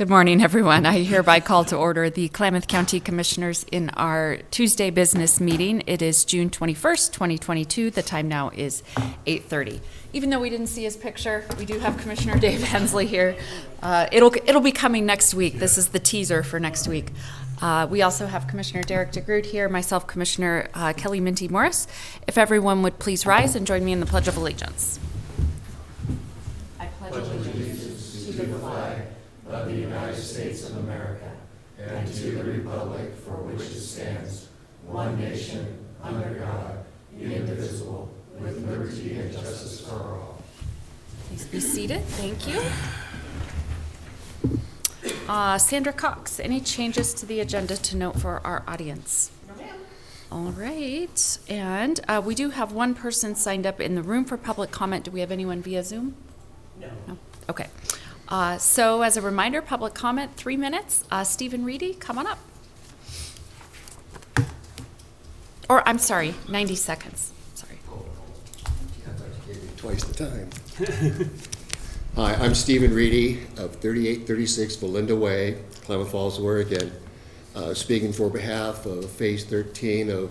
Good morning, everyone. I hereby call to order the Klamath County Commissioners in our Tuesday business meeting. It is June 21st, 2022. The time now is 8:30. Even though we didn't see his picture, we do have Commissioner Dave Hensley here. It'll be coming next week. This is the teaser for next week. We also have Commissioner Derek DeGroot here, myself, Commissioner Kelly Minty Morris. If everyone would please rise and join me in the Pledge of Allegiance. I pledge allegiance to the flag of the United States of America and to the republic for which it stands, one nation, under God, indivisible, with liberty and justice for all. Please be seated. Thank you. Sandra Cox, any changes to the agenda to note for our audience? No, ma'am. All right. And we do have one person signed up in the room for public comment. Do we have anyone via Zoom? No. Okay. So as a reminder, public comment, 3 minutes. Stephen Reedy, come on up. Or I'm sorry, 90 seconds. Sorry. I thought you gave me twice the time. Hi, I'm Stephen Reedy of 3836 Belinda Way, Klamath Falls, Oregon, speaking for behalf of Phase 13 of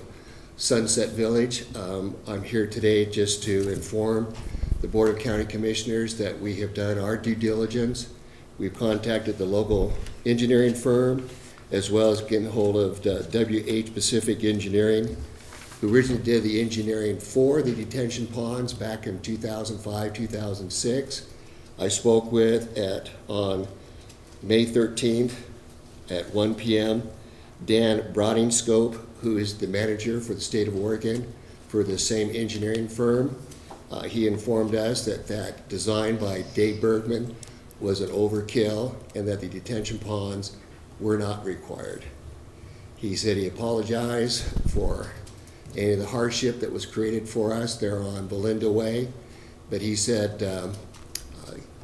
Sunset Village. I'm here today just to inform the Board of County Commissioners that we have done our due diligence. We've contacted the local engineering firm, as well as getting hold of WH Pacific Engineering, who originally did the engineering for the detention ponds back in 2005, 2006. I spoke with on May 13th at 1 p.m. Dan Brodingscope, who is the manager for the state of Oregon for the same engineering firm. He informed us that design by Dave Bergman was an overkill and that the detention ponds were not required. He said he apologized for any of the hardship that was created for us there on Belinda Way, but he said,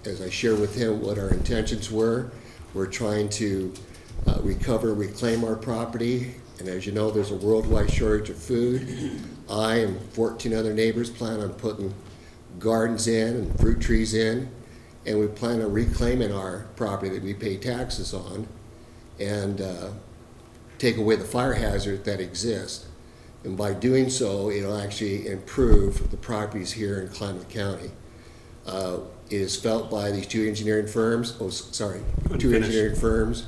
as I shared with him what our intentions were, we're trying to reclaim our property, and as you know, there's a worldwide shortage of food. I and 14 other neighbors plan on putting gardens in and fruit trees in, and we plan on reclaiming our property that we pay taxes on and take away the fire hazard that exists. And by doing so, it'll actually improve the properties here in Klamath County. It is felt by these two engineering firms, engineering firms,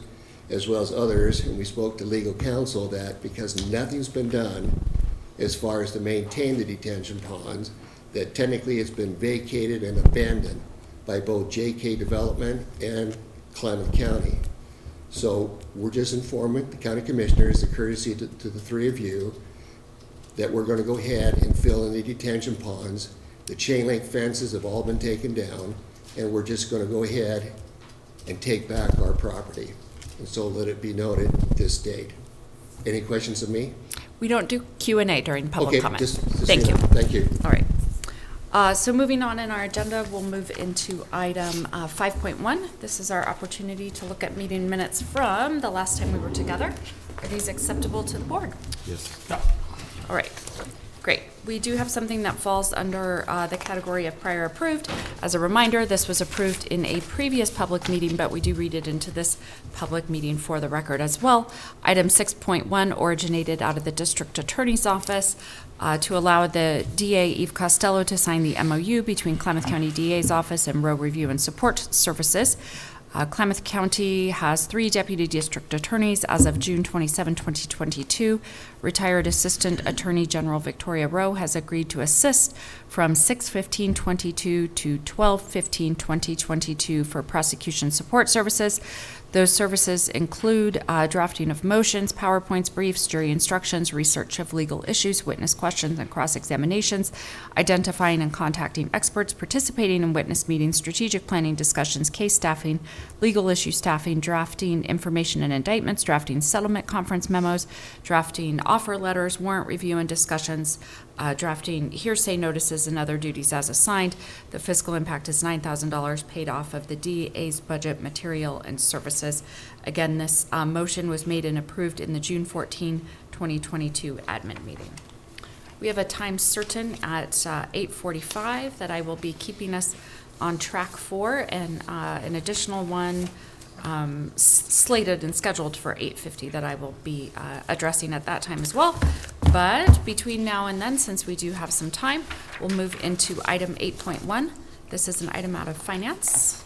as well as others, and we spoke to legal counsel that because nothing's been done as far as to maintain the detention ponds, that technically it's been vacated and abandoned by both JK Development and Klamath County. So we're just informing the county commissioners, the courtesy to the three of you, that we're going to go ahead and fill in the detention ponds. The chain link fences have all been taken down, and we're just going to go ahead and take back our property. And so let it be noted this date. Any questions of me? We don't do Q&A during public comment. Thank you. Thank you. All right. So moving on in our agenda, we'll move into item 5.1. This is our opportunity to look at meeting minutes from the last time we were together. Are these acceptable to the board? Yes. No. All right. Great. We do have something that falls under the category of prior approved. As a reminder, this was approved in a previous public meeting, but we do read it into this public meeting for the record as well. Item 6.1 originated out of the District Attorney's Office to allow the DA, Eve Costello, to sign the MOU between Klamath County DA's Office and Row Review and Support Services. Klamath County has 3 deputy district attorneys as of June 27, 2022. Retired Assistant Attorney General Victoria Rowe has agreed to assist from 6/15/22 to 12/15/2022 for prosecution support services. Those services include drafting of motions, PowerPoints, briefs, jury instructions, research of legal issues, witness questions and cross-examinations, identifying and contacting experts, participating in witness meetings, strategic planning discussions, case staffing, legal issue staffing, drafting information and indictments, drafting settlement conference memos, drafting offer letters, warrant review and discussions, drafting hearsay notices and other duties as assigned. The fiscal impact is $9,000 paid off of the DA's budget, material, and services. Again, this motion was made and approved in the June 14, 2022 admin meeting. We have a time certain at 8:45 that I will be keeping us on track for, and an additional one slated and scheduled for 8:50 that I will be addressing at that time as well. But between now and then, since we do have some time, we'll move into item 8.1. This is an item out of finance.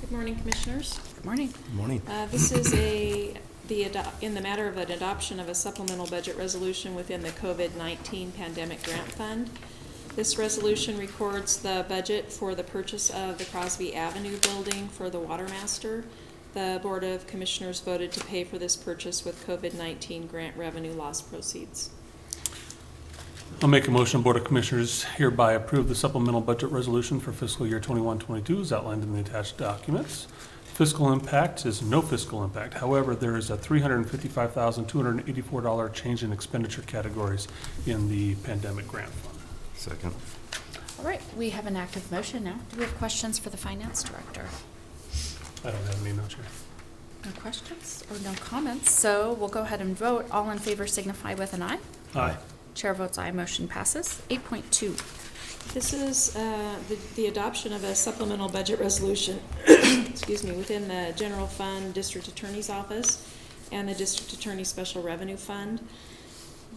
Good morning, Commissioners. Good morning. Good morning. This is in the matter of an adoption of a supplemental budget resolution within the COVID-19 Pandemic Grant Fund. This resolution records the budget for the purchase of the Crosby Avenue building for the Water Master. The Board of Commissioners voted to pay for this purchase with COVID-19 grant revenue loss proceeds. I'll make a motion, Board of Commissioners hereby approve the supplemental budget resolution for fiscal year 21-22 as outlined in the attached documents. Fiscal impact is no fiscal impact. However, there is a $355,284 change in expenditure categories in the pandemic grant fund. Second. All right, we have an active motion now. Do we have questions for the finance director? I don't have any, no, Chair. No questions or no comments, so we'll go ahead and vote. All in favor signify with an aye. Aye. Chair votes aye, motion passes. 8.2. This is the adoption of a supplemental budget resolution, excuse me, within the General Fund, District Attorney's Office, and the District Attorney Special Revenue Fund.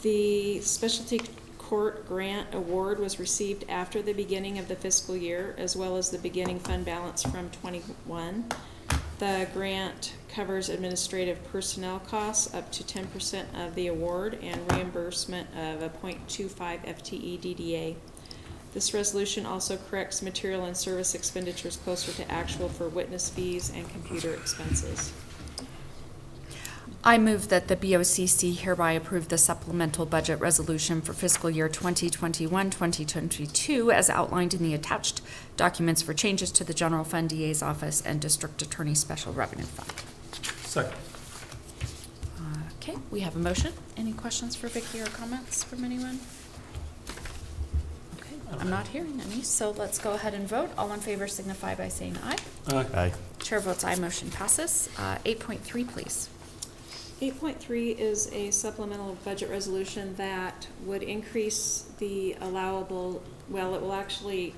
The Specialty Court Grant Award was received after the beginning of the fiscal year, as well as the beginning fund balance from 21. The grant covers administrative personnel costs up to 10% of the award and reimbursement of a 0.25 FTE DDA. This resolution also corrects material and service expenditures closer to actual for witness fees and computer expenses. I move that the BOCC hereby approve the supplemental budget resolution for fiscal year 2021-2022 as outlined in the attached documents for changes to the General Fund, DA's Office, and District Attorney Special Revenue Fund. Second. Okay, we have a motion. Any questions for Vicki or comments from anyone? Okay, I'm not hearing any, so let's go ahead and vote. All in favor signify by saying aye. Aye. Aye. Chair votes aye, motion passes. 8.3, please. 8.3 is a supplemental budget resolution that would increase the allowable, well, it will actually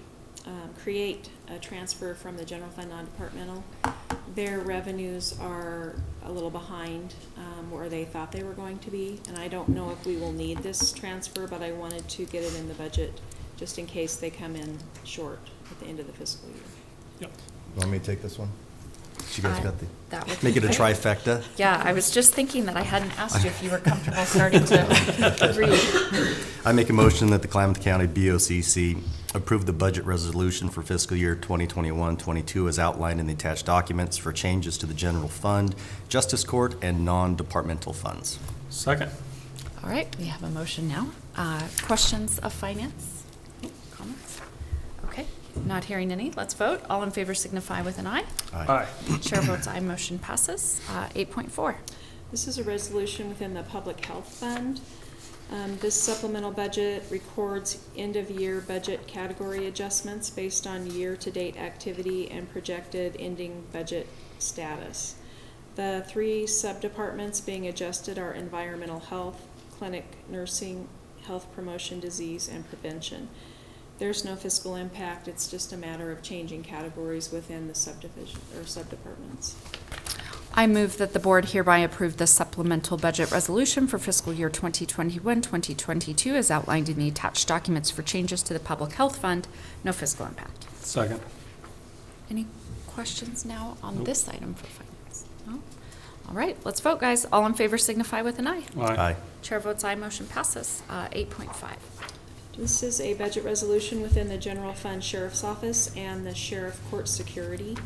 create a transfer from the general fund non-departmental. Their revenues are a little behind where they thought they were going to be, and I don't know if we will need this transfer, but I wanted to get it in the budget just in case they come in short at the end of the fiscal year. Yep. Want me to take this one? You guys got That would make be it a great. trifecta? Yeah, I was just thinking that I hadn't asked you if you were comfortable starting to read. I make a motion that the Klamath County BOCC approve the budget resolution for fiscal year 2021-22 as outlined in the attached documents for changes to the general fund, justice court, and non-departmental funds. Second. All right, we have a motion now. Questions of finance? Comments? Okay, not hearing any. Let's vote. All in favor signify with an aye. Aye. Chair votes aye, motion passes. 8.4. This is a resolution within the Public Health Fund. This supplemental budget records end-of-year budget category adjustments based on year-to-date activity and projected ending budget status. The three sub-departments being adjusted are environmental health, clinic nursing, health promotion, disease, and prevention. There's no fiscal impact. It's just a matter of changing categories within the subdivision or sub-departments. I move that the board hereby approve the supplemental budget resolution for fiscal year 2021-2022 as outlined in the attached documents for changes to the Public Health Fund. No fiscal impact. Second. Any questions now on Nope. this item for finance? No? All right, let's vote, guys. All in favor signify with an aye. Aye. Chair votes aye, motion passes. 8.5. This is a budget resolution within the General Fund Sheriff's Office and the Sheriff Court Security.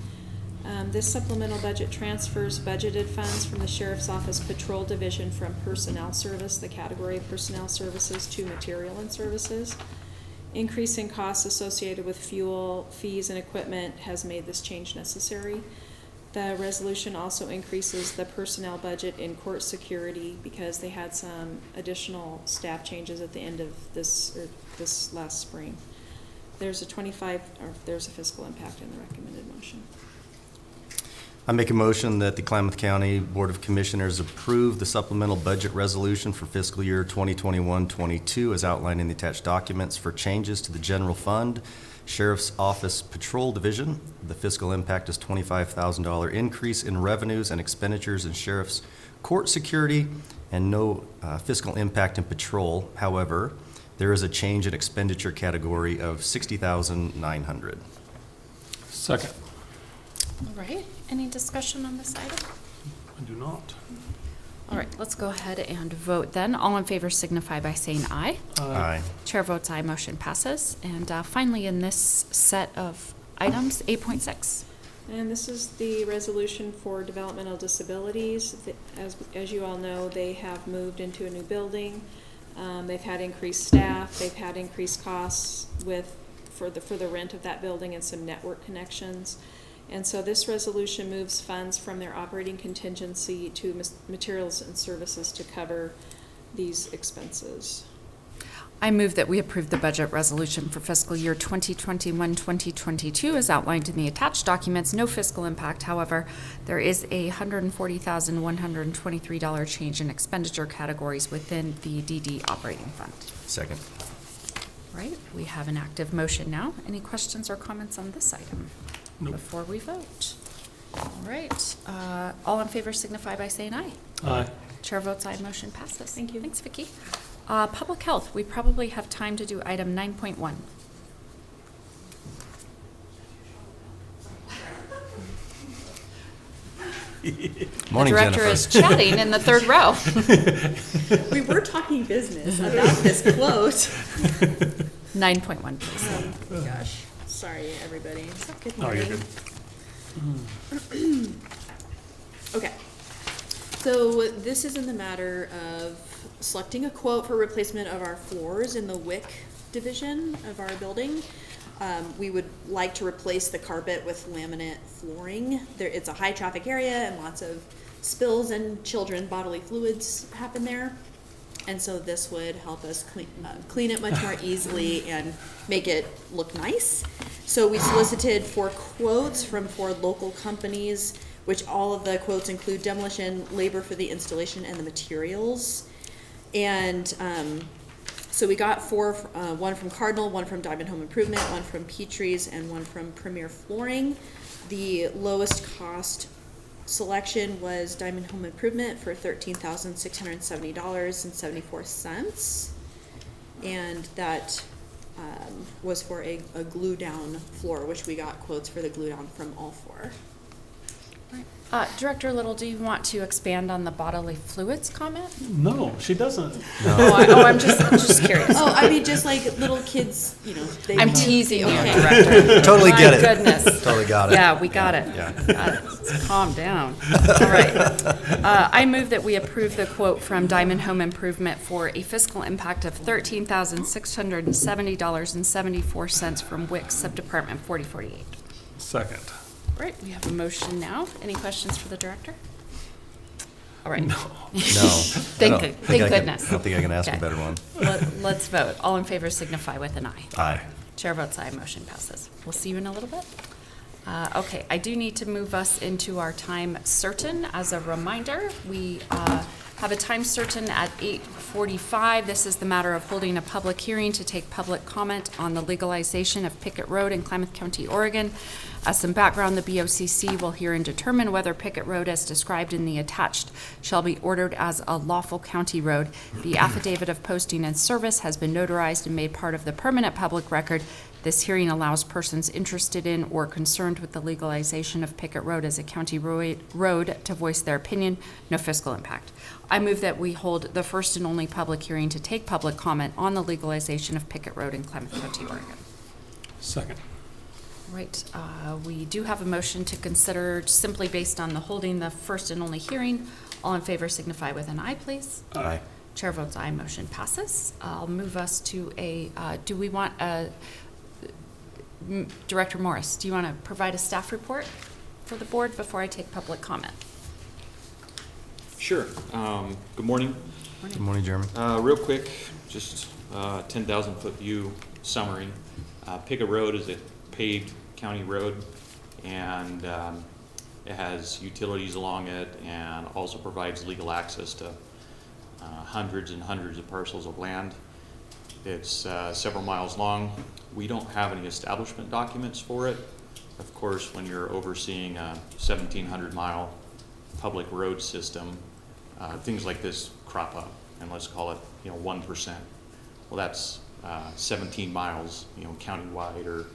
This supplemental budget transfers budgeted funds from the Sheriff's Office Patrol Division from Personnel Service, the category of Personnel Services, to Material and Services. Increase in costs associated with fuel, fees, and equipment has made this change necessary. The resolution also increases the personnel budget in court security because they had some additional staff changes at the end of this last spring. There's a fiscal impact in the recommended motion. I make a motion that the Klamath County Board of Commissioners approve the supplemental budget resolution for fiscal year 2021-22 as outlined in the attached documents for changes to the general fund, Sheriff's Office Patrol Division. The fiscal impact is $25,000 increase in revenues and expenditures in Sheriff's Court Security and no fiscal impact in patrol. However, there is a change in expenditure category of $60,900. Second. All right, any discussion on this item? I do not. All right, let's go ahead and vote then. All in favor signify by saying aye. Aye. Chair votes aye, motion passes. And finally, in this set of items, 8.6. And this is the resolution for developmental disabilities. As you all know, they have moved into a new building. They've had increased staff. They've had increased costs for the rent of that building and some network connections. And so this resolution moves funds from their operating contingency to materials and services to cover these expenses. I move that we approve the budget resolution for fiscal year 2021-2022 as outlined in the attached documents. No fiscal impact. However, there is a $140,123 change in expenditure categories within the DD operating fund. Second. Right, we have an active motion now. Any questions or comments on this item Nope. before we vote? All right, all in favor signify by saying aye. Aye. Chair votes aye, motion passes. Thank you. Thanks, Vicki. Public health, we probably have time to do item 9.1. Morning, The director Jennifer. is chatting in the third row. We were talking business about this quote. 9.1, please. Oh, gosh. Sorry, everybody. Good Oh, you're morning. good. Okay. So this is in the matter of selecting a quote for replacement of our floors in the WIC division of our building. We would like to replace the carpet with laminate flooring. It's a high traffic area and lots of spills and children bodily fluids happen there. And so this would help us clean it much more easily and make it look nice. So we solicited 4 quotes from 4 local companies, which all of the quotes include demolition, labor for the installation, and the materials. And so we got 4, one from Cardinal, one from Diamond Home Improvement, one from Petrie's, and one from Premier Flooring. The lowest cost selection was Diamond Home Improvement for $13,670.74. And that was for a glue down floor, which we got quotes for the glue down from all 4. Director Little, do you want to expand on the bodily fluids comment? No, she doesn't. I'm just curious. Oh, I mean, just like little kids, you know. They I'm can't- teasing you, Okay. Director. Totally My get it. goodness. Totally got it. Yeah, we got it. Yeah. Got it. Calm down. All right. I move that we approve the quote from Diamond Home Improvement for a fiscal impact of $13,670.74 from WIC Subdepartment 4048. Second. Right, we have a motion now. Any questions for the director? All right. No. No. Thank goodness. I don't think I can ask a Okay. better one. Let's vote. All in favor signify with an aye. Aye. Chair votes aye, motion passes. We'll see you in a little bit. Okay, I do need to move us into our time certain. As a reminder, we have a time certain at 8:45. This is the matter of holding a public hearing to take public comment on the legalization of Pickett Road in Klamath County, Oregon. As some background, the BOCC will hear and determine whether Pickett Road, as described in the attached, shall be ordered as a lawful county road. The affidavit of posting and service has been notarized and made part of the permanent public record. This hearing allows persons interested in or concerned with the legalization of Pickett Road as a county road to voice their opinion. No fiscal impact. I move that we hold the first and only public hearing to take public comment on the legalization of Pickett Road in Klamath County, Oregon. Second. Right, we do have a motion to consider simply based on the holding the first and only hearing. All in favor signify with an aye, please. Aye. Chair votes aye, motion passes. I'll move us to do we want Director Morris, do you want to provide a staff report for the board before I take public comment? Sure. Good morning. Good morning, Jeremy. Real quick, just 10,000-foot view summary. Pickett Road is a paved county road, and It has utilities along it and also provides legal access to hundreds and hundreds of parcels of land. It's several miles long. We don't have any establishment documents for it. Of course, when you're overseeing a 1,700-mile public road system, things like this crop up, and let's call it, 1%. Well, that's 17 miles, countywide, or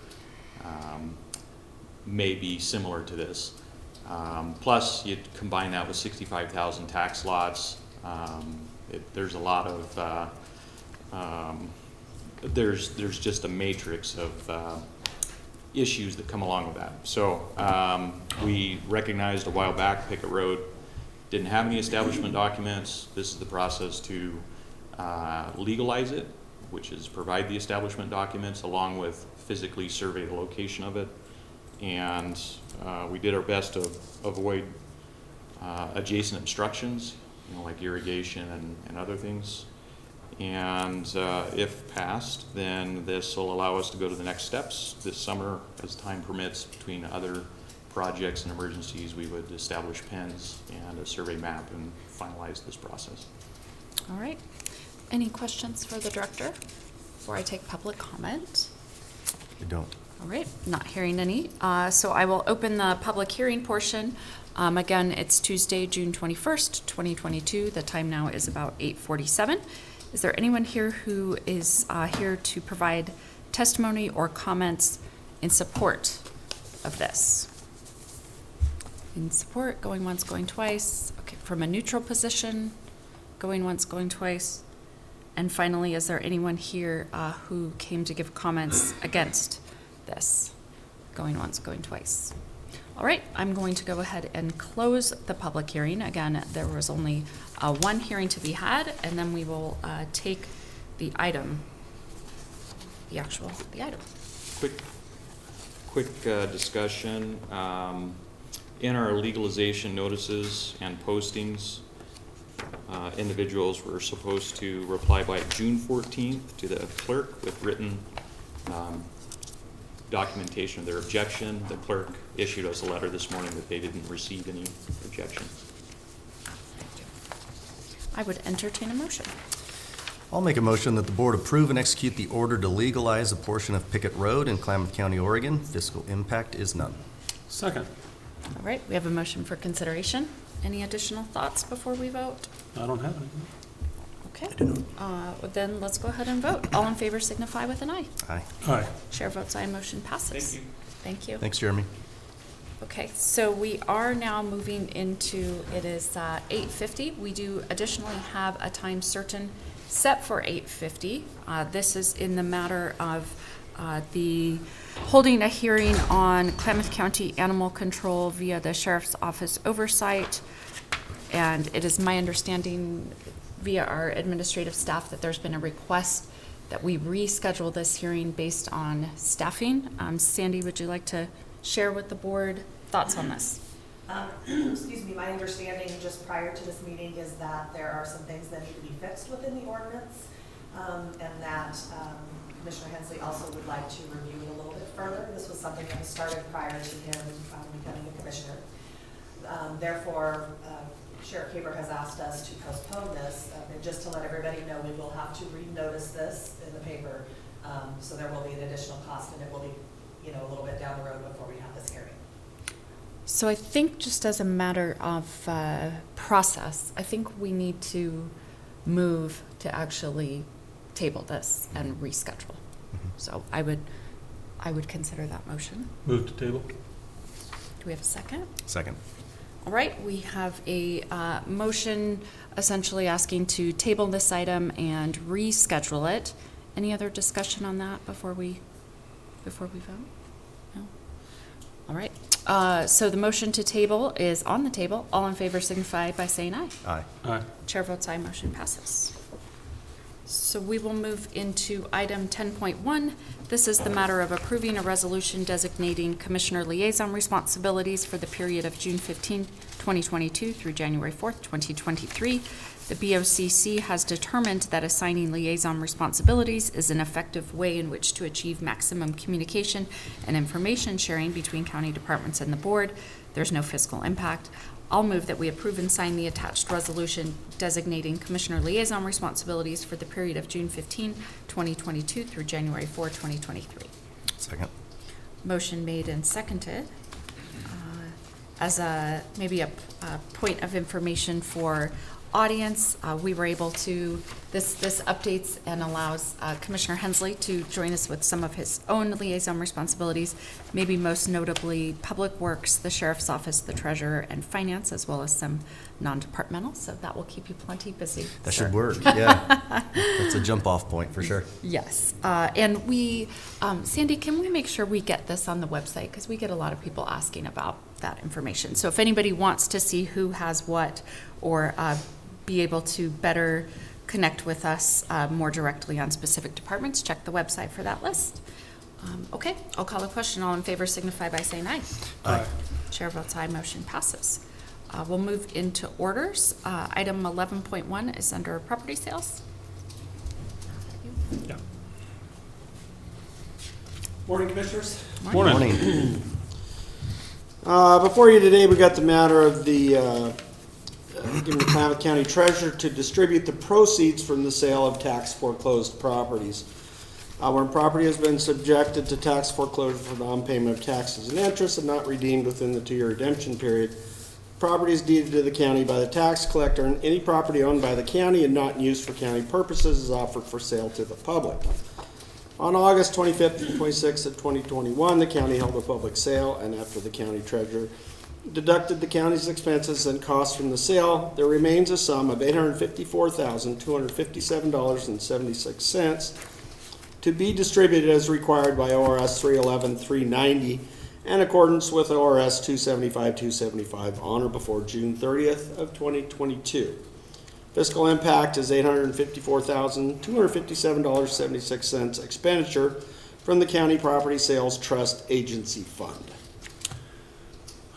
maybe similar to this. Plus, you combine that with 65,000 tax lots. There's a lot of there's just a matrix of issues that come along with that. So we recognized a while back Pickett Road didn't have any establishment documents. This is the process to legalize it, which is provide the establishment documents along with physically survey the location of it. And we did our best to avoid adjacent obstructions, like irrigation and other things. And if passed, then this will allow us to go to the next steps this summer as time permits. Between other projects and emergencies, we would establish pins and a survey map and finalize this process. All right. Any questions for the director before I take public comment? I don't. All right, not hearing any. So I will open the public hearing portion. Again, it's Tuesday, June 21st, 2022. The time now is about 8:47. Is there anyone here who is here to provide testimony or comments in support of this? In support, going once, going twice. Okay, from a neutral position, going once, going twice. And finally, is there anyone here who came to give comments against this? Going once, going twice. All right, I'm going to go ahead and close the public hearing. Again, there was only one hearing to be had, and then we will take the item, the item. Quick discussion. In our legalization notices and postings, individuals were supposed to reply by June 14th to the clerk with written documentation of their objection. The clerk issued us a letter this morning that they didn't receive any objections. I would entertain a motion. I'll make a motion that the board approve and execute the order to legalize a portion of Pickett Road in Klamath County, Oregon. Fiscal impact is none. Second. All right, we have a motion for consideration. Any additional thoughts before we vote? I don't have anything. Okay. Then let's go ahead and vote. All in favor signify with an aye. Aye. Aye. Chair votes aye, motion passes. Thank you. Thank you. Thanks, Jeremy. Okay, so we are now moving into, it is 8:50. We do additionally have a time certain set for 8:50. This is in the matter of the holding a hearing on Klamath County Animal Control via the Sheriff's Office oversight. And it is my understanding via our administrative staff that there's been a request that we reschedule this hearing based on staffing. Sandy, would you like to share with the board thoughts on this? Excuse me, my understanding just prior to this meeting is that there are some things that need to be fixed within the ordinance, and that Commissioner Hensley also would like to review it a little bit further. This was something that was started prior to him becoming a commissioner. Therefore, Sheriff Caber has asked us to postpone this, and just to let everybody know, we will have to renotice this in the paper, so there will be an additional cost, and it will be, a little bit down the road before we have this hearing. So I think just as a matter of process, I think we need to move to actually table this and reschedule. So I would consider that motion. Move to table. Do we have a second? Second. All right, we have a motion essentially asking to table this item and reschedule it. Any other discussion on that before we vote? No? All right, so the motion to table is on the table. All in favor signify by saying aye. Aye. Aye. Chair votes aye, motion passes. So we will move into item 10.1. This is the matter of approving a resolution designating commissioner liaison responsibilities for the period of June 15, 2022 through January 4th, 2023. The BOCC has determined that assigning liaison responsibilities is an effective way in which to achieve maximum communication and information sharing between county departments and the board. There's no fiscal impact. I'll move that we approve and sign the attached resolution designating commissioner liaison responsibilities for the period of June 15, 2022 through January 4, 2023. Second. Motion made and seconded. As a, maybe a point of information for audience, we were able to, this updates and allows Commissioner Hensley to join us with some of his own liaison responsibilities, maybe most notably Public Works, the Sheriff's Office, the Treasurer, and Finance, as well as some non-departmental, so that will keep you plenty busy. That sir. should work, yeah. That's a jump-off point for sure. Yes, and we, Sandy, can we make sure we get this on the website? Because we get a lot of people asking about that information. So if anybody wants to see who has what, or be able to better connect with us more directly on specific departments, check the website for that list. Okay, I'll call the question. All in favor signify by saying aye. Aye. Chair votes aye, motion passes. We'll move into orders. Item 11.1 is under property sales. Yeah. Morning, Commissioners. Morning. Before you today, we got the matter of the giving the Klamath County Treasurer to distribute the proceeds from the sale of tax foreclosed properties. When property has been subjected to tax foreclosure for non-payment of taxes and interest and not redeemed within the 2-year redemption period, property is deeded to the county by the tax collector, and any property owned by the county and not in use for county purposes is offered for sale to the public. On August 25th and 26th of 2021, the county held a public sale, and after the county treasurer deducted the county's expenses and costs from the sale, there remains a sum of $854,257.76 to be distributed as required by ORS 311-390 in accordance with ORS 275-275 on or before June 30th of 2022. Fiscal impact is $854,257.76 expenditure from the County Property Sales Trust Agency Fund.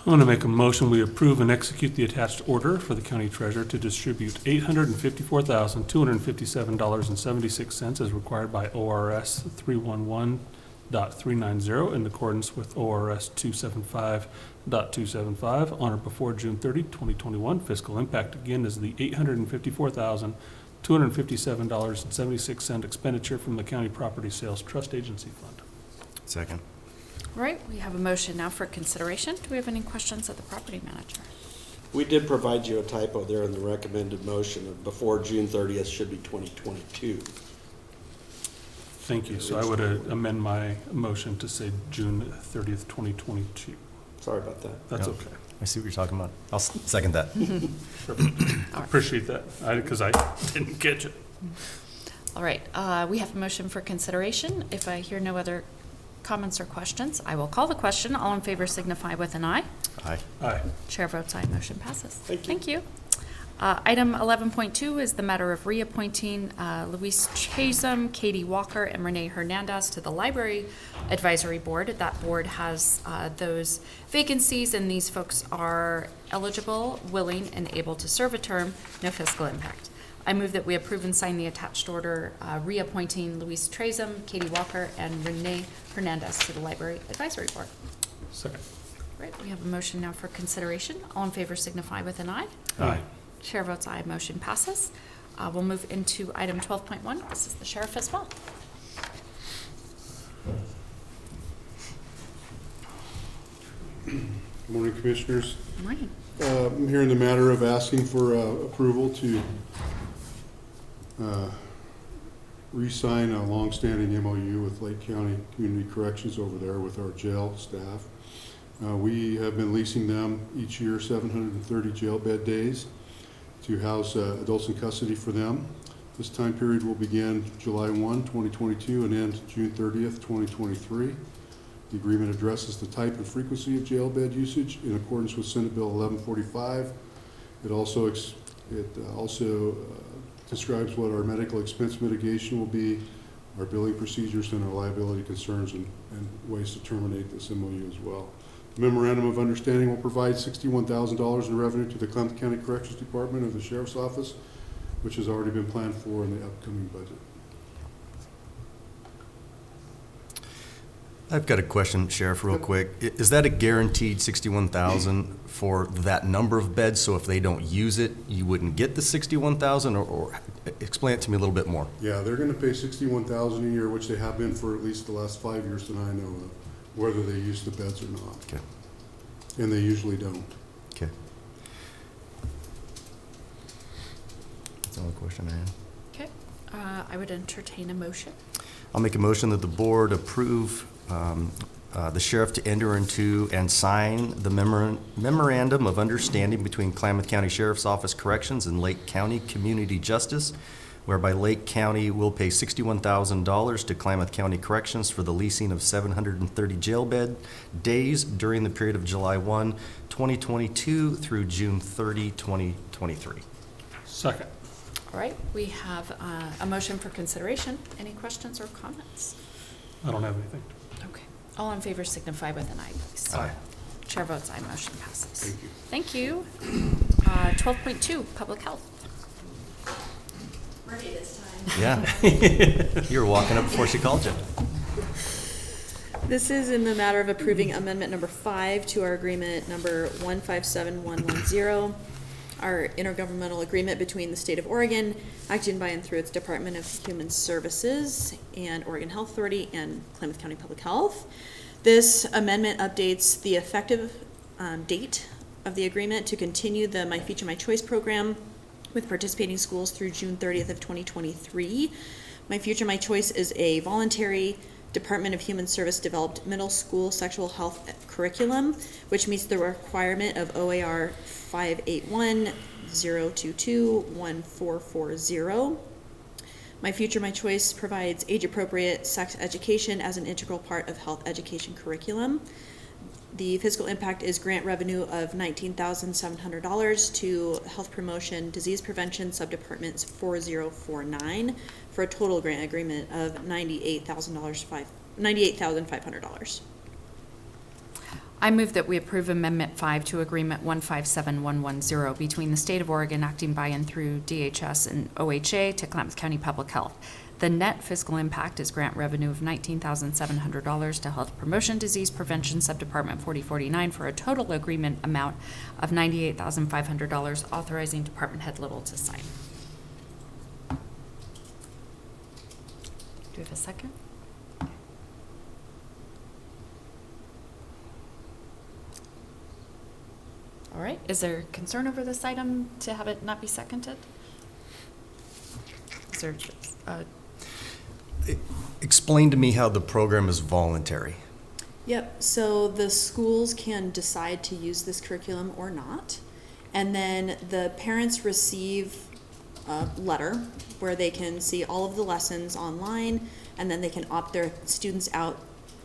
I want to make a motion, we approve and execute the attached order for the county treasurer to distribute $854,257.76 as required by ORS 311.390 in accordance with ORS 275.275 on or before June 30, 2021. Fiscal impact again is the $854,257.76 expenditure from the County Property Sales Trust Agency Fund. Second. All right, we have a motion now for consideration. Do we have any questions of the property manager? We did provide you a typo there in the recommended motion of before June 30th should be 2022. Thank you. So I would amend my motion to say June 30th, 2022. Sorry about that. That's Yeah. okay. I see what you're talking about. I'll second that. Appreciate that, because I didn't catch it. All right, we have a motion for consideration. If I hear no other comments or questions, I will call the question. All in favor signify with an aye. Aye. Aye. Chair votes aye, motion passes. Thank you. Thank you. Item 11.2 is the matter of reappointing Luis Chasem, Katie Walker, and Renee Hernandez to the Library Advisory Board. That board has those vacancies, and these folks are eligible, willing, and able to serve a term, no fiscal impact. I move that we approve and sign the attached order reappointing Luis Chasem, Katie Walker, and Renee Hernandez to the Library Advisory Board. Second. Right, we have a motion now for consideration. All in favor signify with an aye. Aye. Chair votes aye, motion passes. We'll move into item 12.1. This is the sheriff as well. Good morning, Commissioners. Good morning. I'm here in the matter of asking for approval to re-sign a longstanding MOU with Lake County Community Corrections over there with our jail staff. We have been leasing them each year 730 jail bed days to house adults in custody for them. This time period will begin July 1, 2022 and end June 30th, 2023. The agreement addresses the type and frequency of jail bed usage in accordance with Senate Bill 1145. It also describes what our medical expense mitigation will be, our billing procedures, and our liability concerns and ways to terminate this MOU as well. The memorandum of understanding will provide $61,000 in revenue to the Klamath County Corrections Department of the Sheriff's Office, which has already been planned for in the upcoming budget. I've got a question, Sheriff, real quick. Is that a guaranteed 61,000 for that number of beds? So if they don't use it, you wouldn't get the 61,000, or explain it to me a little bit more. Yeah, they're gonna pay $61,000 a year, which they have been for at least the last 5 years that I know of, whether they use the beds or not. Okay. And they usually don't. Okay. That's the only question I had. Okay, I would entertain a motion. I'll make a motion that the board approve the sheriff to enter into and sign the memorandum of understanding between Klamath County Sheriff's Office Corrections and Lake County Community Justice, whereby Lake County will pay $61,000 to Klamath County Corrections for the leasing of 730 jail bed days during the period of July 1, 2022 through June 30, 2023. Second. All right, we have a motion for consideration. Any questions or comments? I don't have anything. Okay, all in favor signify with an aye, please. Aye. Chair votes aye, motion passes. Thank you. Thank you. 12.2, public health. Ready this time. Yeah. You were walking up before she called you. This is in the matter of approving amendment number 5 to our agreement number 157110, our intergovernmental agreement between the state of Oregon, acting by and through its Department of Human Services and Oregon Health Authority and Klamath County Public Health. This amendment updates the effective date of the agreement to continue the My Future, My Choice program with participating schools through June 30th of 2023. My Future, My Choice is a voluntary Department of Human Service developed middle school sexual health curriculum, which meets the requirement of OAR 581-022-1440. My Future, My Choice provides age-appropriate sex education as an integral part of health education curriculum. The fiscal impact is grant revenue of $19,700 to Health Promotion Disease Prevention Subdepartments 4049 for a total grant agreement of $98,500. I move that we approve Amendment 5 to Agreement 157110 between the State of Oregon acting by and through DHS and OHA to Klamath County Public Health. The net fiscal impact is grant revenue of $19,700 to Health Promotion Disease Prevention Subdepartment 4049 for a total agreement amount of $98,500, authorizing Department Head Little to sign. Do we have a second? All right, is there concern over this item to have it not be seconded? Is there, Explain to me how the program is voluntary. Yep, so the schools can decide to use this curriculum or not. And then the parents receive a letter where they can see all of the lessons online, and then they can opt their students out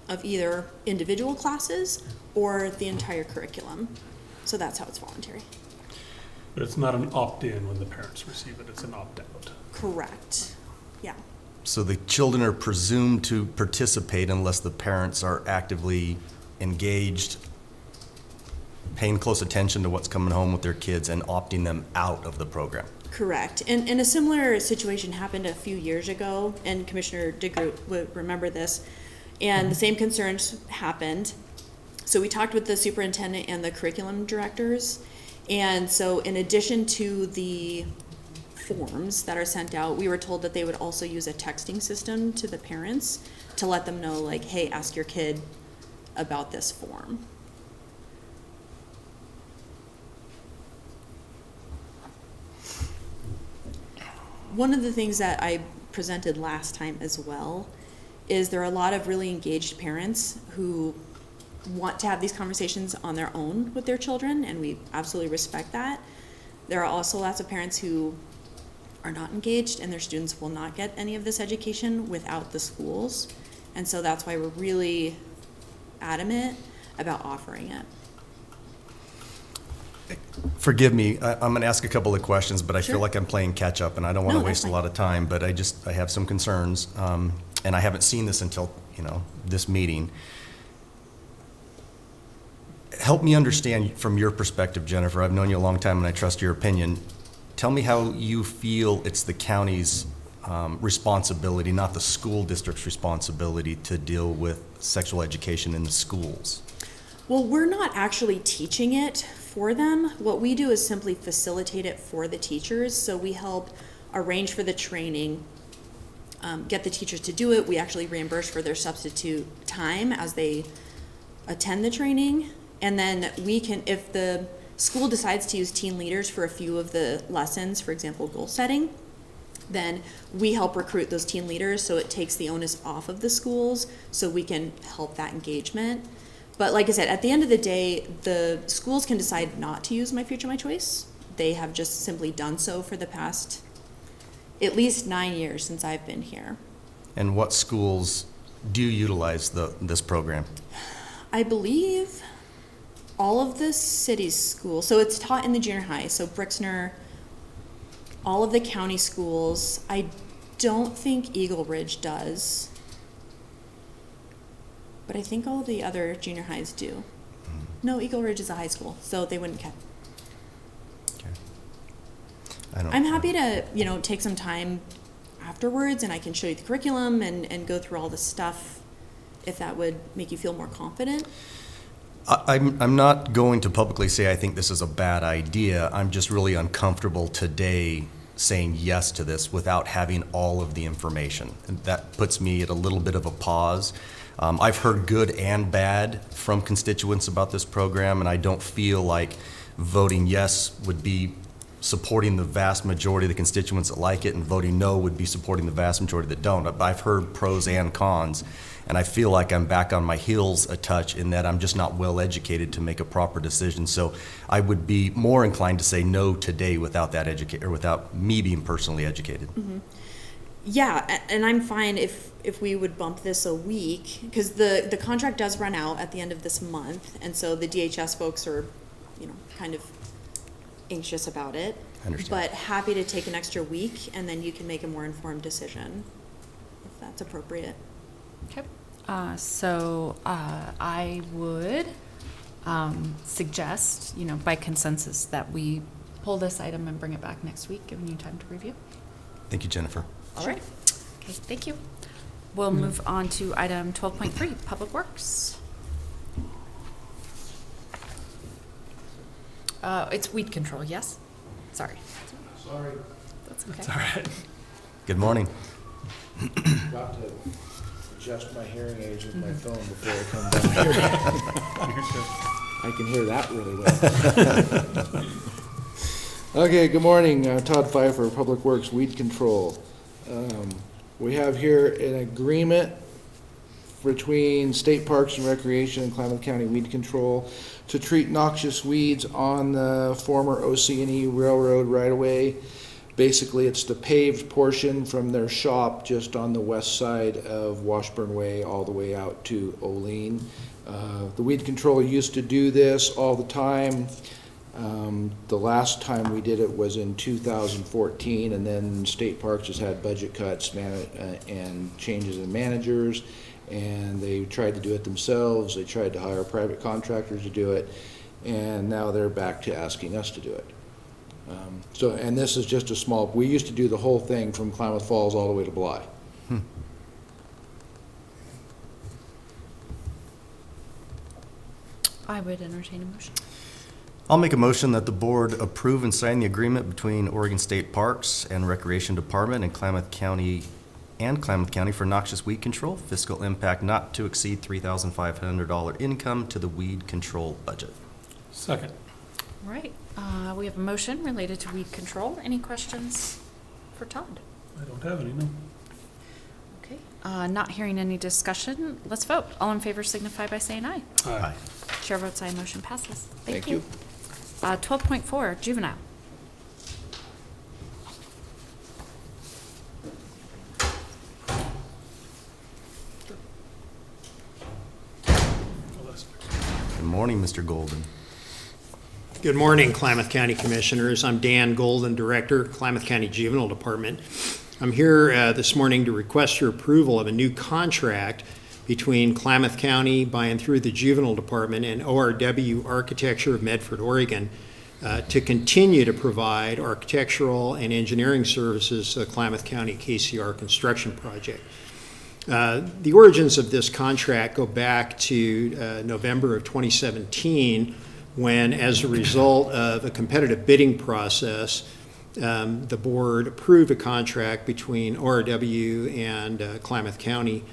of either individual classes or the entire curriculum. So that's how it's voluntary. But it's not an opt-in when the parents receive it, it's an opt-out. Correct. Yeah. So the children are presumed to participate unless the parents are actively engaged, paying close attention to what's coming home with their kids and opting them out of the program. Correct. And a similar situation happened a few years ago, and Commissioner DeGroot would remember this, and the same concerns happened. So we talked with the superintendent and the curriculum directors, and so in addition to the forms that are sent out, we were told that they would also use a texting system to the parents to let them know, like, hey, ask your kid about this form. One of the things that I presented last time as well is there are a lot of really engaged parents who want to have these conversations on their own with their children, and we absolutely respect that. There are also lots of parents who are not engaged, and their students will not get any of this education without the schools. And so that's why we're really adamant about offering it. Forgive me, I'm going to ask a couple of questions, but I feel Sure. like I'm playing catch-up, and I don't want No, to that's waste a fine. lot of time, but I have some concerns, and I haven't seen this until, this meeting. Help me understand from your perspective, Jennifer. I've known you a long time, and I trust your opinion. Tell me how you feel it's the county's responsibility, not the school district's responsibility, to deal with sexual education in the schools. Well, we're not actually teaching it for them. What we do is simply facilitate it for the teachers. So we help arrange for the training, get the teachers to do it. We actually reimburse for their substitute time as they attend the training. And then we can, if the school decides to use teen leaders for a few of the lessons, for example, goal setting, then we help recruit those teen leaders, so it takes the onus off of the schools, so we can help that engagement. But like I said, at the end of the day, the schools can decide not to use My Future, My Choice. They have just simply done so for the past at least 9 years since I've been here. And what schools do utilize this program? I believe all of the city's schools, so it's taught in the junior high, so Brixner, all of the county schools. I don't think Eagle Ridge does, but I think all of the other junior highs do. No, Eagle Ridge is a high school, so they wouldn't count. Okay. I don't- I'm happy to, take some time afterwards, and I can show you the curriculum and go through all the stuff, if that would make you feel more confident. I'm not going to publicly say I think this is a bad idea. I'm just really uncomfortable today saying yes to this without having all of the information. And that puts me at a little bit of a pause. I've heard good and bad from constituents about this program, and I don't feel like voting yes would be supporting the vast majority of the constituents that like it, and voting no would be supporting the vast majority that don't. I've heard pros and cons, and I feel like I'm back on my heels a touch in that I'm just not well educated to make a proper decision. So I would be more inclined to say no today without that without me being personally educated. Mm-hmm. Yeah, and I'm fine if we would bump this a week, because the contract does run out at the end of this month, and so the DHS folks are, kind of anxious about it. I understand. But happy to take an extra week, and then you can make a more informed decision, if that's appropriate. Okay, so I would suggest, by consensus, that we pull this item and bring it back next week, giving you time to review. Thank you, Jennifer. All right. Okay, thank you. We'll move on to item 12.3, Public Works. It's weed control, yes? Sorry. Sorry, That's okay. It's all right. Good morning. got to adjust my hearing aids with my phone before I come down here. I can hear that really well. Okay, good morning, Todd Pfeiffer, Public Works Weed Control. We have here an agreement between State Parks and Recreation and Klamath County Weed Control to treat noxious weeds on the former OC&E Railroad right-of-way. Basically, it's the paved portion from their shop just on the west side of Washburn Way all the way out to Olean. The weed control used to do this all the time. The last time we did it was in 2014, and then State Parks has had budget cuts and changes in managers, and they tried to do it themselves. They tried to hire private contractors to do it, and now they're back to asking us to do it. And this is just a small, we used to do the whole thing from Klamath Falls all the way to Bly. I would entertain a motion. I'll make a motion that the board approve and sign the agreement between Oregon State Parks and Recreation Department and Klamath County for noxious weed control, fiscal impact not to exceed $3,500 income to the weed control budget. Second. All right, we have a motion related to weed control. Any questions for Todd? I don't have any, no. Okay, not hearing any discussion, let's vote. All in favor signify by saying aye. Aye. Chair votes aye, motion passes. Thank you. 12.4, juvenile. Good morning, Mr. Golden. Good morning, Klamath County Commissioners. I'm Dan Golden, Director, Klamath County Juvenile Department. I'm here this morning to request your approval of a new contract between Klamath County by and through the Juvenile Department and ORW Architecture of Medford, Oregon, to continue to provide architectural and engineering services to the Klamath County KCR construction project. The origins of this contract go back to November of 2017, when, as a result of a competitive bidding process, the board approved a contract between ORW and Klamath County,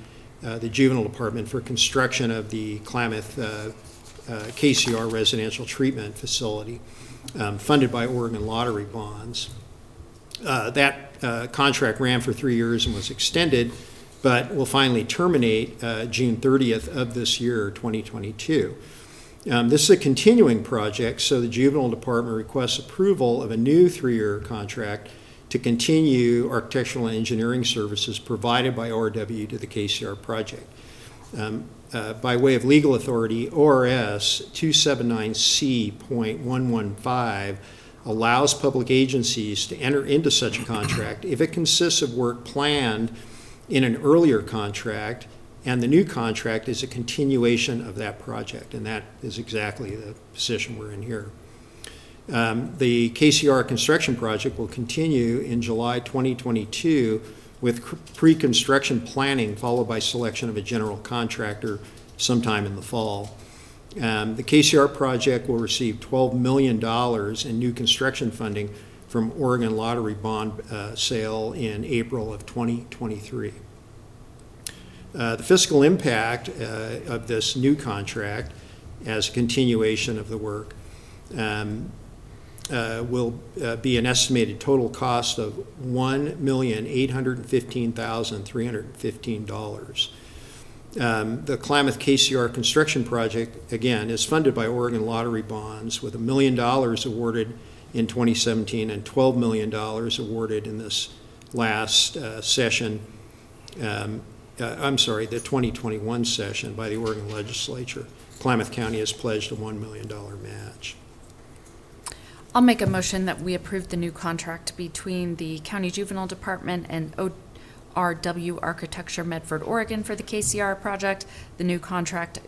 the Juvenile Department, for construction of the Klamath KCR residential treatment facility, funded by Oregon lottery bonds. That contract ran for 3 years and was extended, but will finally terminate June 30th of this year, 2022. This is a continuing project, so the Juvenile Department requests approval of a new 3-year contract to continue architectural and engineering services provided by ORW to the KCR project. By way of legal authority, ORS 279C.115 allows public agencies to enter into such a contract if it consists of work planned in an earlier contract, and the new contract is a continuation of that project, and that is exactly the position we're in here. The KCR construction project will continue in July 2022 with pre-construction planning followed by selection of a general contractor sometime in the fall. The KCR project will receive $12 million in new construction funding from Oregon lottery bond sale in April of 2023. The fiscal impact of this new contract as a continuation of the work will be an estimated total cost of $1,815,315. The Klamath KCR construction project, again, is funded by Oregon lottery bonds with $1 million awarded in 2017 and $12 million awarded in this last session, the 2021 session by the Oregon legislature. Klamath County has pledged a $1 million match. I'll make a motion that we approve the new contract between the County Juvenile Department and ORW Architecture Medford, Oregon for the KCR project. The new contract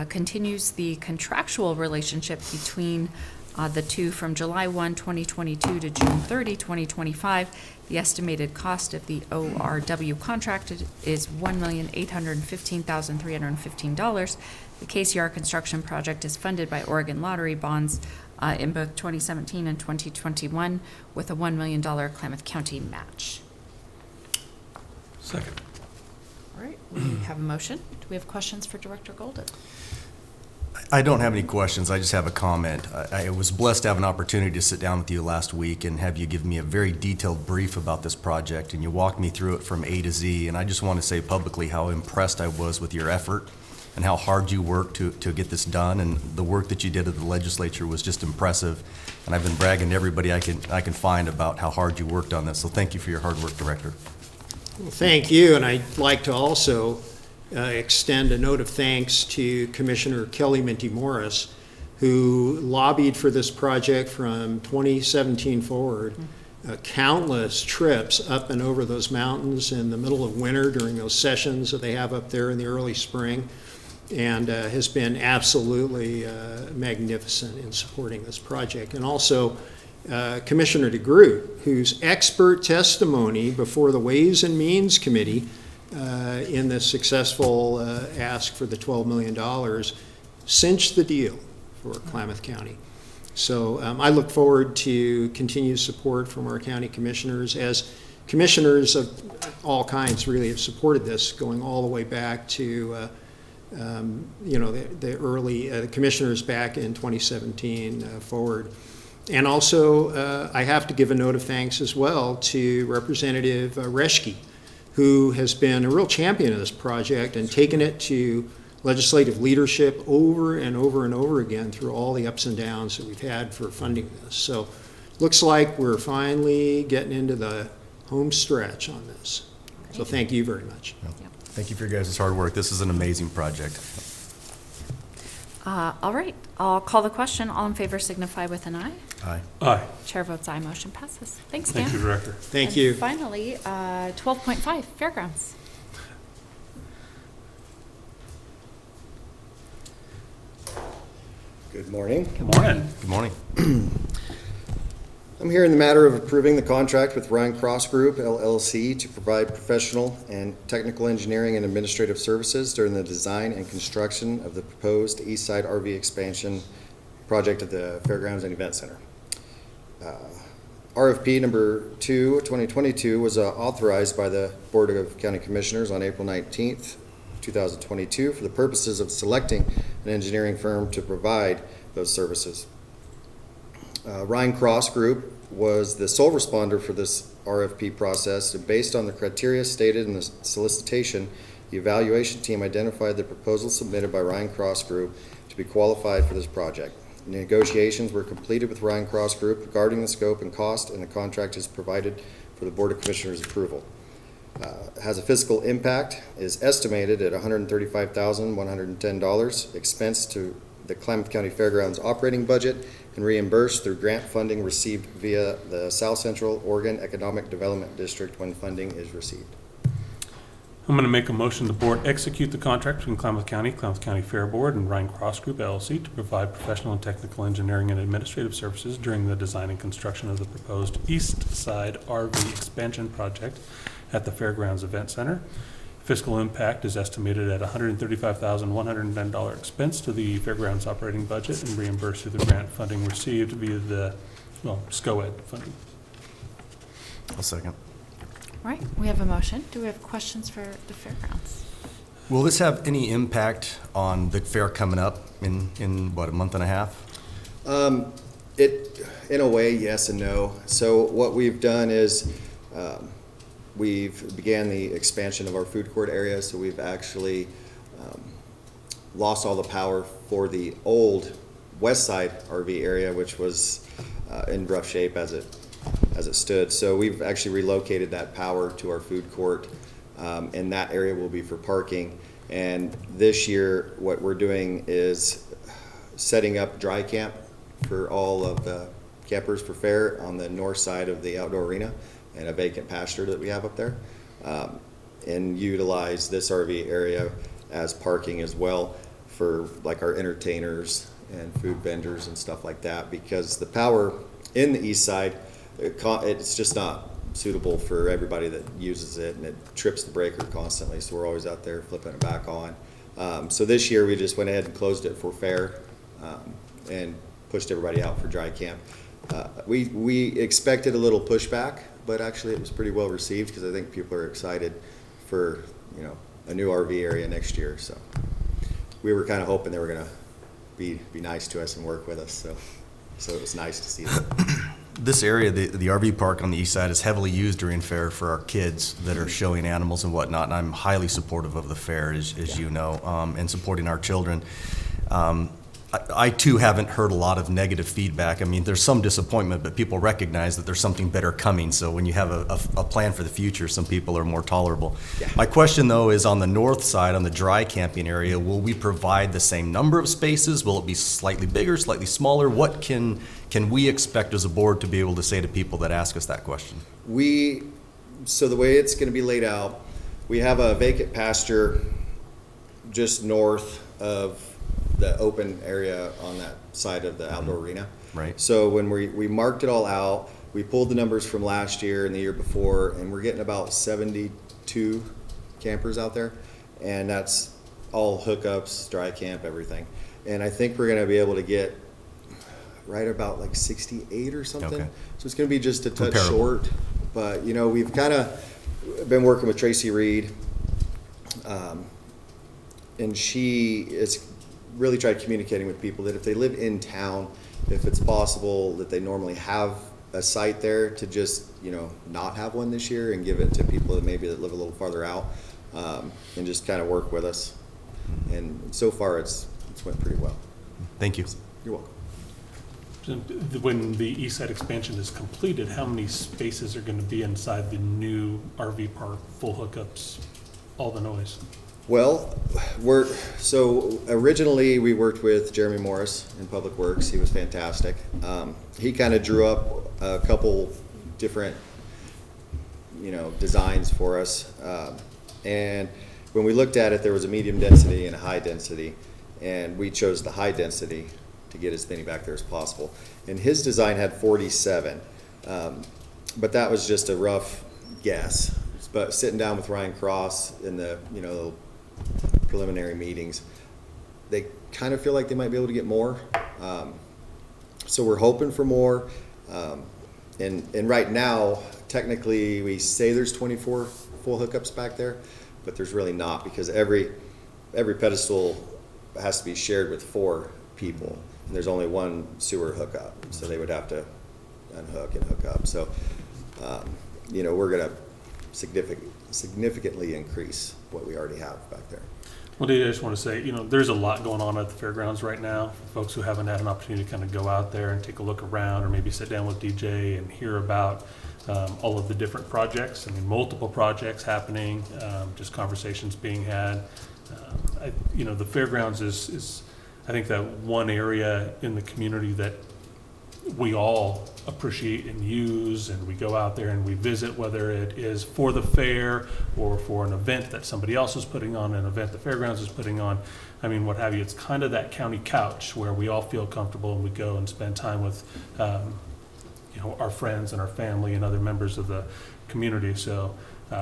continues the contractual relationship between the two from July 1, 2022 to June 30, 2025. The estimated cost of the ORW contract is $1,815,315. The KCR construction project is funded by Oregon lottery bonds in both 2017 and 2021 with a $1 million Klamath County match. Second. All right, we have a motion. Do we have questions for Director Golden? I don't have any questions. I just have a comment. I was blessed to have an opportunity to sit down with you last week and have you give me a very detailed brief about this project, and you walked me through it from A to Z, and I just want to say publicly how impressed I was with your effort and how hard you worked to get this done, and the work that you did at the legislature was just impressive, and I've been bragging to everybody I can find about how hard you worked on this, so thank you for your hard work, Director. Well, thank you, and I'd like to also extend a note of thanks to Commissioner Kelly Minty Morris, who lobbied for this project from 2017 forward. Countless trips up and over those mountains in the middle of winter during those sessions that they have up there in the early spring, and has been absolutely magnificent in supporting this project. And also Commissioner DeGroot, whose expert testimony before the Ways and Means Committee in the successful ask for the $12 million cinched the deal for Klamath County. So I look forward to continued support from our county commissioners, as commissioners of all kinds really have supported this, going all the way back to the early commissioners back in 2017 forward. And also I have to give a note of thanks as well to Representative Reschke, who has been a real champion of this project and taken it to legislative leadership over and over and over again through all the ups and downs that we've had for funding this. So looks like we're finally getting into the home stretch on this. So thank you very much. Thank you for your guys' hard work. This is an amazing project. All right, I'll call the question. All in favor signify with an aye. Aye. Aye. Chair votes aye, motion passes. Thanks, Dan. Thank you, Director. Thank And you. finally, 12.5, Fairgrounds. Good morning. Good morning. Good morning. I'm here in the matter of approving the contract with Ryan Cross Group LLC to provide professional and technical engineering and administrative services during the design and construction of the proposed East Side RV expansion project at the Fairgrounds and Event Center. RFP number 2, 2022 was authorized by the Board of County Commissioners on April 19th, 2022 for the purposes of selecting an engineering firm to provide those services. Ryan Cross Group was the sole responder for this RFP process, and based on the criteria stated in the solicitation, the evaluation team identified the proposal submitted by Ryan Cross Group to be qualified for this project. Negotiations were completed with Ryan Cross Group regarding the scope and cost, and the contract is provided for the Board of Commissioners' approval. Has a fiscal impact, is estimated at $135,110, expense to the Klamath County Fairgrounds operating budget, and reimbursed through grant funding received via the South Central Oregon Economic Development District when funding is received. I'm going to make a motion the board execute the contract between Klamath County Fair Board, and Ryan Cross Group LLC to provide professional and technical engineering and administrative services during the design and construction of the proposed East Side RV expansion project at the Fairgrounds Event Center. Fiscal impact is estimated at $135,110 expense to the Fairgrounds operating budget and reimbursed through the grant funding received via the, SCOED funding. I'll second. All right, we have a motion. Do we have questions for the Fairgrounds? Will this have any impact on the fair coming up in what, a month and a half? In a way, yes and no. So what we've done is we've began the expansion of our food court area, so we've actually lost all the power for the old west side RV area, which was in rough shape as it stood. So we've actually relocated that power to our food court, and that area will be for parking. And this year, what we're doing is setting up dry camp for all of the campers for fair on the north side of the outdoor arena, and a vacant pasture that we have up there, and utilize this RV area as parking as well for like our entertainers and food vendors and stuff like that, because the power in the east side, it's just not suitable for everybody that uses it, and it trips the breaker constantly, so we're always out there flipping it back on. So this year we just went ahead and closed it for fair, and pushed everybody out for dry camp. We expected a little pushback, but actually it was pretty well received, because I think people are excited for, a new RV area next year. So we were kind of hoping they were going to be nice to us and work with us. So it was nice to see that. This area, the RV park on the east side, is heavily used during fair for our kids that are showing animals and whatnot, and I'm highly supportive of the fair, as you know, and supporting our children. I too haven't heard a lot of negative feedback. I mean, there's some disappointment, but people recognize that there's something better coming. So when you have a plan for the future, some people are more tolerable. Yeah. My question, though, is on the north side, on the dry camping area, will we provide the same number of spaces? Will it be slightly bigger, slightly smaller? What can we expect as a board to be able to say to people that ask us that question? So the way it's going to be laid out, we have a vacant pasture just north of the open area on that side of the outdoor arena. Right. So when we marked it all out, we pulled the numbers from last year and the year before, and we're getting about 72 campers out there, and that's all hookups, dry camp, everything. And I think we're going to be able to get right about like 68 or something. Okay. So it's going to be just a touch Comparable. short, but we've kind of been working with Tracy Reed, and she is really tried communicating with people that if they live in town, if it's possible that they normally have a site there, to just not have one this year and give it to people that maybe that live a little farther out, and just kind of work with us. And so far it's went pretty well. Thank you. You're welcome. So when the east side expansion is completed, how many spaces are going to be inside the new RV park, full hookups, all the noise? Well, so originally we worked with Jeremy Morris in Public Works. He was fantastic. He kind of drew up a couple different, designs for us. And when we looked at it, there was a medium density and a high density, and we chose the high density to get as many back there as possible. And his design had 47, but that was just a rough guess. But sitting down with Ryan Cross in the, preliminary meetings, they kind of feel like they might be able to get more. So we're hoping for more. And right now, technically, we say there's 24 full hookups back there, but there's really not, because every pedestal has to be shared with 4 people, and there's only one sewer hookup, so they would have to unhook and hook up. So, we're going to significantly increase what we already have back there. Well, Dave, I just want to say, there's a lot going on at the fairgrounds right now. For folks who haven't had an opportunity to kind of go out there and take a look around, or maybe sit down with DJ and hear about all of the different projects. I mean, multiple projects happening, just conversations being had. The fairgrounds is, I think, that one area in the community that we all appreciate and use, and we go out there and we visit, whether it is for the fair or for an event that somebody else is putting on, an event the fairgrounds is putting on. I mean, what have you. It's kind of that county couch where we all feel comfortable and we go and spend time with our friends and our family and other members of the community. So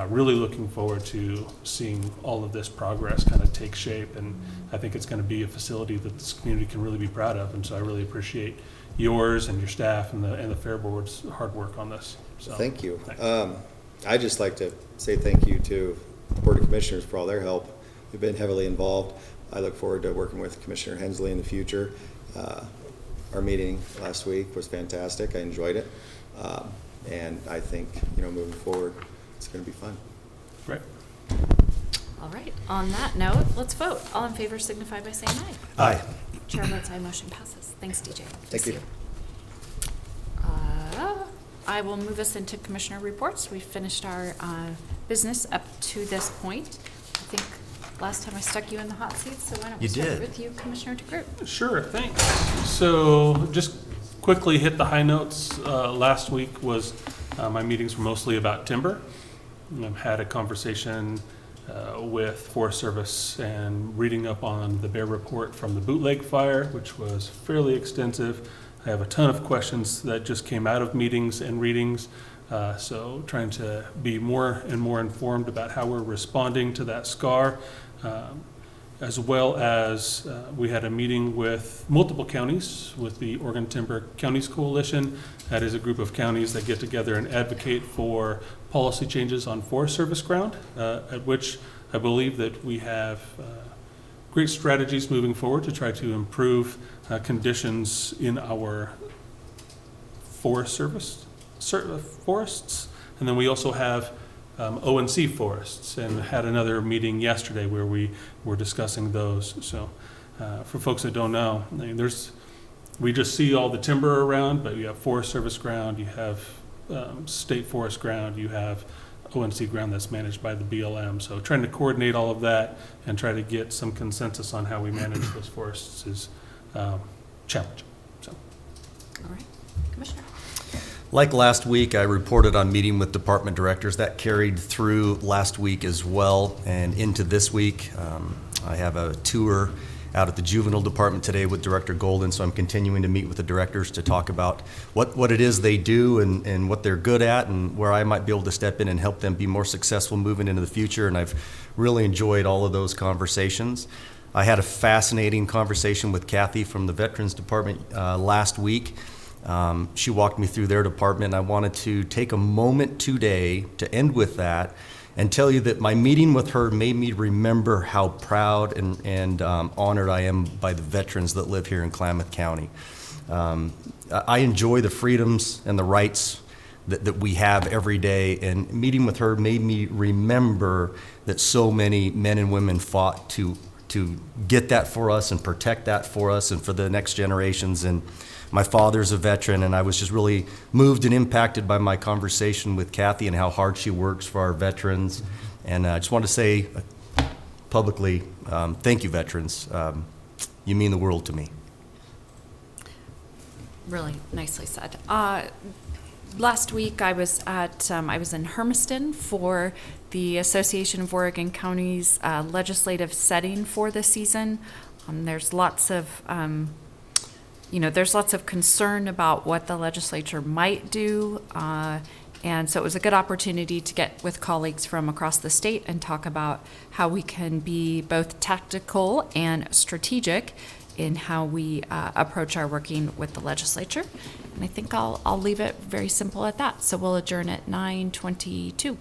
really looking forward to seeing all of this progress kind of take shape, and I think it's going to be a facility that this community can really be proud of. And so I really appreciate yours and your staff and the Fair Board's hard work on this. So, thank you. thanks. I'd just like to say thank you to the Board of Commissioners for all their help. We've been heavily involved. I look forward to working with Commissioner Hensley in the future. Our meeting last week was fantastic. I enjoyed it. And I think, moving forward, it's going to be fun. Great. All right, on that note, let's vote. All in favor signify by saying aye. Aye. Chair votes aye, motion passes. Thanks, DJ. Thank you. I will move us into commissioner reports. We finished our business up to this point. I think last time I stuck you in the hot seat, so why don't we You start did. with you, Commissioner DeGroot? Sure, thanks. So just quickly hit the high notes. Last week was, my meetings were mostly about timber. I've had a conversation with Forest Service and reading up on the bear report from the bootleg fire, which was fairly extensive. I have a ton of questions that just came out of meetings and readings. So trying to be more and more informed about how we're responding to that scar, as well as we had a meeting with multiple counties with the Oregon Timber Counties Coalition. That is a group of counties that get together and advocate for policy changes on Forest Service ground, at which I believe that we have great strategies moving forward to try to improve conditions in our Forest Service forests. And then we also have ONC forests, and had another meeting yesterday where we were discussing those. So for folks that don't know, I mean, we just see all the timber around, but you have Forest Service ground, you have state forest ground, you have ONC ground that's managed by the BLM. So trying to coordinate all of that and try to get some consensus on how we manage those forests is challenging. So. All right, Commissioner. Like last week, I reported on meeting with department directors. That carried through last week as well and into this week. I have a tour out at the juvenile department today with Director Golden, so I'm continuing to meet with the directors to talk about what it is they do and what they're good at, and where I might be able to step in and help them be more successful moving into the future. And I've really enjoyed all of those conversations. I had a fascinating conversation with Kathy from the Veterans Department last week. She walked me through their department. I wanted to take a moment today to end with that and tell you that my meeting with her made me remember how proud and honored I am by the veterans that live here in Klamath County. I enjoy the freedoms and the rights that we have every day, and meeting with her made me remember that so many men and women fought to get that for us and protect that for us and for the next generations. And my father's a veteran, and I was just really moved and impacted by my conversation with Kathy and how hard she works for our veterans. And I just want to say publicly thank you, veterans. You mean the world to me. Really nicely said. Last week, I was in Hermiston for the Association of Oregon Counties legislative setting for the season. There's lots of there's lots of concern about what the legislature might do. And so it was a good opportunity to get with colleagues from across the state and talk about how we can be both tactical and strategic in how we approach our working with the legislature. And I think I'll leave it very simple at that. So we'll adjourn at 9:22.